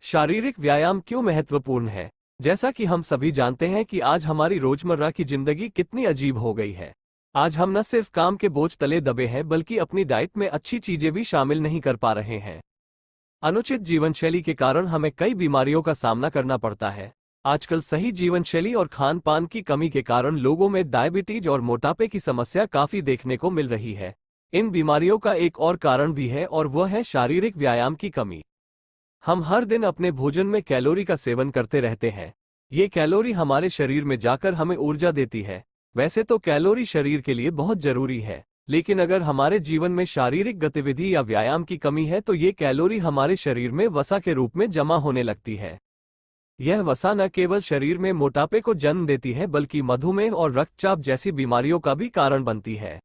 शारीरिक व्यायाम क्यों महत्वपूर्ण है? जैसा कि हम सभी जानते हैं कि आज हमारी रोजमर्रा की जिंदगी कितनी अजीब हो गई है। आज हम न सिर्फ काम के बोझ तले दबे हैं बल्कि अपनी डाइट में अच्छी चीजें भी शामिल नहीं कर पा रहे हैं। अनुचित जीवन शैली के कारण हमें कई बीमारियों का सामना करना पड़ता है। आजकल सही जीवन शैली और खान पान की कमी के कारण लोगों में डायबिटीज और मोटापे की समस्या काफी देखने को मिल रही है। इन बीमारियों का एक और कारण भी है और वह है शारीरिक व्यायाम की कमी। हम हर दिन अपने भोजन में कैलोरी का सेवन करते रहते हैं। ये कैलोरी हमारे शरीर में जाकर हमें ऊर्जा देती है। वैसे तो कैलोरी शरीर के लिए बहुत जरूरी है, लेकिन अगर हमारे जीवन में शारीरिक गतिविधि या व्यायाम की कमी है तो ये कैलोरी हमारे शरीर में वसा के रूप में जमा होने लगती है। यह वसा न केवल शरीर में मोटापे को जन्म देती है बल्कि मधुमेह और रक्तचाप जैसी बीमारियों का भी कारण बनती है।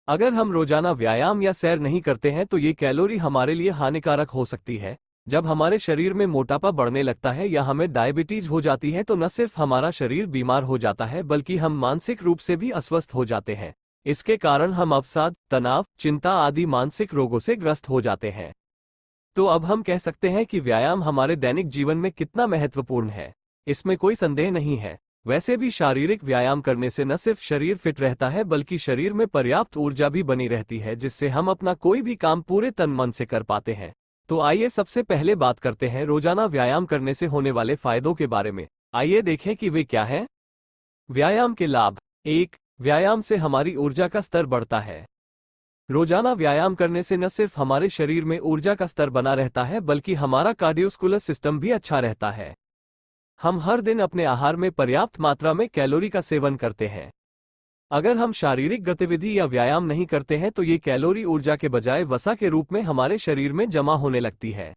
अगर हम रोजाना व्यायाम या सैर नहीं करते हैं तो ये कैलोरी हमारे लिए हानिकारक हो सकती है। जब हमारे शरीर में मोटापा बढ़ने लगता है या हमें डायबिटीज हो जाती है तो न सिर्फ हमारा शरीर बीमार हो जाता है बल्कि हम मानसिक रूप से भी अस्वस्थ हो जाते हैं। इसके कारण हम अवसाद, तनाव, चिंता आदि मानसिक रोगों से ग्रस्त हो जाते हैं। तो अब हम कह सकते हैं कि व्यायाम हमारे दैनिक जीवन में कितना महत्वपूर्ण है, इसमें कोई संदेह नहीं है। वैसे भी शारीरिक व्यायाम करने से न सिर्फ शरीर फिट रहता है बल्कि शरीर में पर्याप्त ऊर्जा भी बनी रहती है, जिससे हम अपना कोई भी काम पूरे तन मन से कर पाते हैं। तो आइए सबसे पहले बात करते हैं रोजाना व्यायाम करने से होने वाले फायदों के बारे में। आइए देखें कि वे क्या हैं। व्यायाम के लाभ। 1. व्यायाम से हमारी ऊर्जा का स्तर बढ़ता है। रोजाना व्यायाम करने से न सिर्फ हमारे शरीर में ऊर्जा का स्तर बना रहता है बल्कि हमारा कार्डियोस्कुलर सिस्टम भी अच्छा रहता है। हम हर दिन अपने आहार में पर्याप्त मात्रा में कैलोरी का सेवन करते हैं। अगर हम शारीरिक गतिविधि या व्यायाम नहीं करते हैं तो ये कैलोरी ऊर्जा के बजाय वसा के रूप में हमारे शरीर में जमा होने लगती है।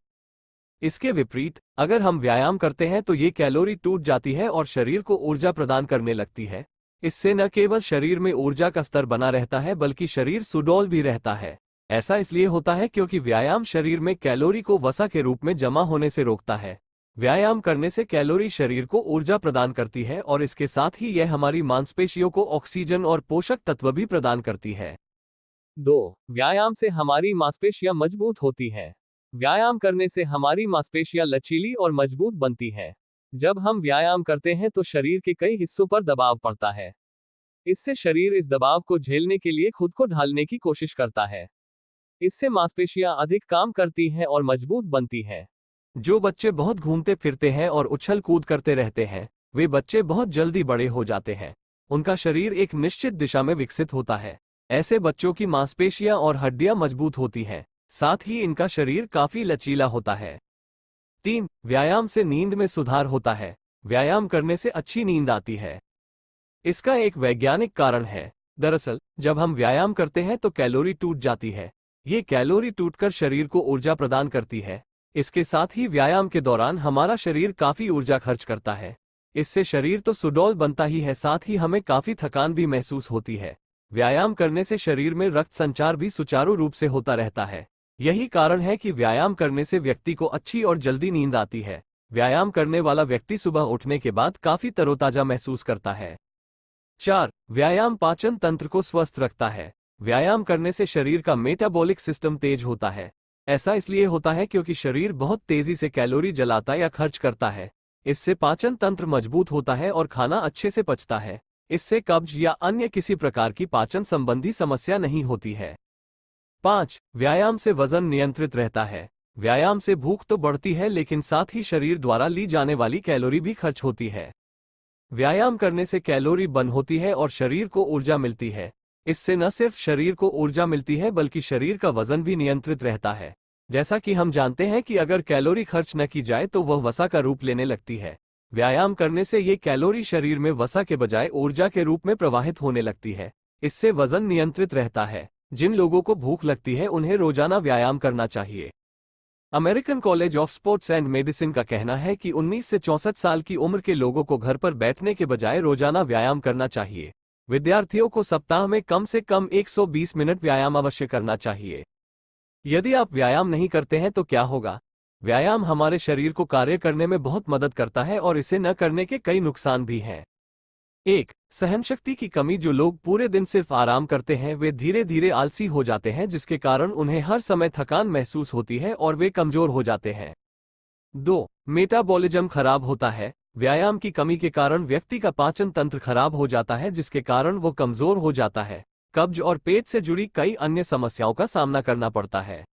इसके विपरीत, अगर हम व्यायाम करते हैं तो ये कैलोरी टूट जाती है और शरीर को ऊर्जा प्रदान करने लगती है। इससे न केवल शरीर में ऊर्जा का स्तर बना रहता है बल्कि शरीर सुडौल भी रहता है। ऐसा इसलिए होता है क्योंकि व्यायाम शरीर में कैलोरी को वसा के रूप में जमा होने से रोकता है। व्यायाम करने से कैलोरी शरीर को ऊर्जा प्रदान करती है और इसके साथ ही यह हमारी मांसपेशियों को ऑक्सीजन और पोषक तत्व भी प्रदान करती है। 2. व्यायाम से हमारी मांसपेशियां मजबूत होती हैं। व्यायाम करने से हमारी मांसपेशियां लचीली और मजबूत बनती हैं। जब हम व्यायाम करते हैं तो शरीर के कई हिस्सों पर दबाव पड़ता है। इससे शरीर इस दबाव को झेलने के लिए खुद को ढालने की कोशिश करता है। इससे मांसपेशियां अधिक काम करती हैं और मजबूत बनती हैं। जो बच्चे बहुत घूमते फिरते हैं और उछल कूद करते रहते हैं, वे बच्चे बहुत जल्दी बड़े हो जाते हैं। उनका शरीर एक निश्चित दिशा में विकसित होता है। ऐसे बच्चों की मांसपेशियां और हड्डियां मजबूत होती हैं, साथ ही इनका शरीर काफी लचीला होता है। 3. व्यायाम से नींद में सुधार होता है। व्यायाम करने से अच्छी नींद आती है। इसका एक वैज्ञानिक कारण है। दरअसल, जब हम व्यायाम करते हैं तो कैलोरी टूट जाती है। ये कैलोरी टूटकर शरीर को ऊर्जा प्रदान करती है। इसके साथ ही व्यायाम के दौरान हमारा शरीर काफी ऊर्जा खर्च करता है। इससे शरीर तो सुडौल बनता ही है, साथ ही हमें काफी थकान भी महसूस होती है। व्यायाम करने से शरीर में रक्त संचार भी सुचारू रूप से होता रहता है। यही कारण है कि व्यायाम करने से व्यक्ति को अच्छी और जल्दी नींद आती है। व्यायाम करने वाला व्यक्ति सुबह उठने के बाद काफी तरोताजा महसूस करता है। 4. व्यायाम पाचन तंत्र को स्वस्थ रखता है। व्यायाम करने से शरीर का मेटाबॉलिक सिस्टम तेज होता है। ऐसा इसलिए होता है क्योंकि शरीर बहुत तेजी से कैलोरी जलाता या खर्च करता है। इससे पाचन तंत्र मजबूत होता है और खाना अच्छे से पचता है। इससे कब्ज या अन्य किसी प्रकार की पाचन संबंधी समस्या नहीं होती है। 5. व्यायाम से वजन नियंत्रित रहता है। व्यायाम से भूख तो बढ़ती है लेकिन साथ ही शरीर द्वारा ली जाने वाली कैलोरी भी खर्च होती है। व्यायाम करने से कैलोरी बर्न होती है और शरीर को ऊर्जा मिलती है। इससे न सिर्फ शरीर को ऊर्जा मिलती है बल्कि शरीर का वजन भी नियंत्रित रहता है। जैसा कि हम जानते हैं कि अगर कैलोरी खर्च न की जाए तो वह वसा का रूप लेने लगती है। व्यायाम करने से ये कैलोरी शरीर में वसा के बजाय ऊर्जा के रूप में प्रवाहित होने लगती है। इससे वजन नियंत्रित रहता है। जिन लोगों को भूख लगती है उन्हें रोजाना व्यायाम करना चाहिए। American college of sports and medicine का कहना है कि 19 से 64 साल की उम्र के लोगों को घर पर बैठने के बजाय रोजाना व्यायाम करना चाहिए। विद्यार्थियों को सप्ताह में कम से कम 120 मिनट व्यायाम अवश्य करना चाहिए। यदि आप व्यायाम नहीं करते हैं तो क्या होगा? व्यायाम हमारे शरीर को कार्य करने में बहुत मदद करता है और इसे न करने के कई नुकसान भी हैं। 1. सहनशक्ति की कमी। जो लोग पूरे दिन सिर्फ आराम करते हैं वे धीरे धीरे आलसी हो जाते हैं, जिसके कारण उन्हें हर समय थकान महसूस होती है और वे कमजोर हो जाते हैं। 2. मेटाबॉलिज्म खराब होता है। व्यायाम की कमी के कारण व्यक्ति का पाचन तंत्र खराब हो जाता है, जिसके कारण वो कमजोर हो जाता है, कब्ज और पेट से जुड़ी कई अन्य समस्याओं का सामना करना पड़ता है।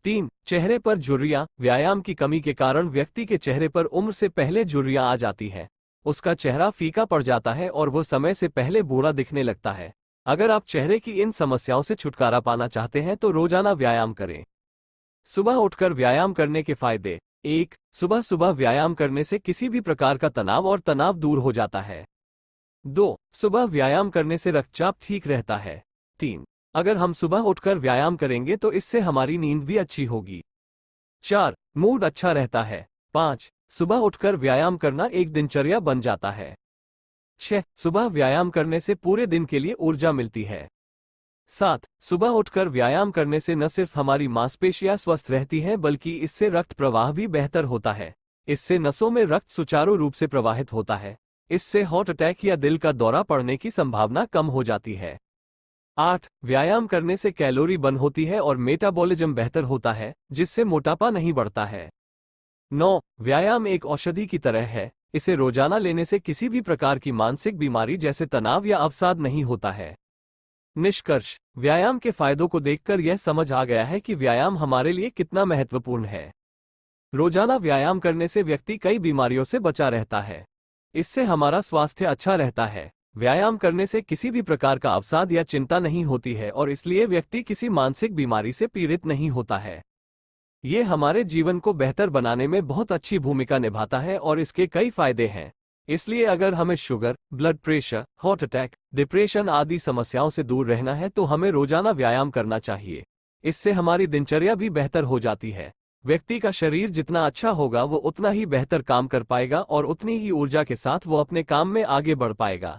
3. चेहरे पर झुर्रियां। व्यायाम की कमी के कारण व्यक्ति के चेहरे पर उम्र से पहले झुर्रियां आ जाती है। उसका चेहरा फीका पड़ जाता है और वो समय से पहले बूढ़ा दिखने लगता है। अगर आप चेहरे की इन समस्याओं से छुटकारा पाना चाहते हैं तो रोजाना व्यायाम करें। सुबह उठकर व्यायाम करने के फायदे। 1. सुबह सुबह व्यायाम करने से किसी भी प्रकार का तनाव दूर हो जाता है। 2. सुबह व्यायाम करने से रक्तचाप ठीक रहता है। 3. अगर हम सुबह उठकर व्यायाम करेंगे तो इससे हमारी नींद भी अच्छी होगी। 4. मूड अच्छा रहता है। 5. सुबह उठकर व्यायाम करना एक दिनचर्या बन जाता है। 6. सुबह व्यायाम करने से पूरे दिन के लिए ऊर्जा मिलती है। 7. सुबह उठकर व्यायाम करने से न सिर्फ हमारी मांसपेशियां स्वस्थ रहती हैं बल्कि इससे रक्त प्रवाह भी बेहतर होता है। इससे नसों में रक्त सुचारू रूप से प्रवाहित होता है। इससे हार्ट अटैक या दिल का दौरा पड़ने की संभावना कम हो जाती है। 8. व्यायाम करने से कैलोरी बर्न होती है और मेटाबॉलिज्म बेहतर होता है, जिससे मोटापा नहीं बढ़ता है। 9. व्यायाम एक औषधि की तरह है। इसे रोजाना लेने से किसी भी प्रकार की मानसिक बीमारी जैसे तनाव या अवसाद नहीं होता है। निष्कर्ष। व्यायाम के फायदों को देखकर यह समझ आ गया है कि व्यायाम हमारे लिए कितना महत्वपूर्ण है। रोजाना व्यायाम करने से व्यक्ति कई बीमारियों से बचा रहता है। इससे हमारा स्वास्थ्य अच्छा रहता है। व्यायाम करने से किसी भी प्रकार का अवसाद या चिंता नहीं होती है और इसलिए व्यक्ति किसी मानसिक बीमारी से पीड़ित नहीं होता है। ये हमारे जीवन को बेहतर बनाने में बहुत अच्छी भूमिका निभाता है और इसके कई फायदे हैं। इसलिए अगर हमें sugar, blood pressure, heart attack, depression आदि समस्याओं से दूर रहना है तो हमें रोजाना व्यायाम करना चाहिए। इससे हमारी दिनचर्या भी बेहतर हो जाती है। व्यक्ति का शरीर जितना अच्छा होगा वो उतना ही बेहतर काम कर पाएगा और उतनी ही ऊर्जा के साथ वो अपने काम में आगे बढ़ पाएगा।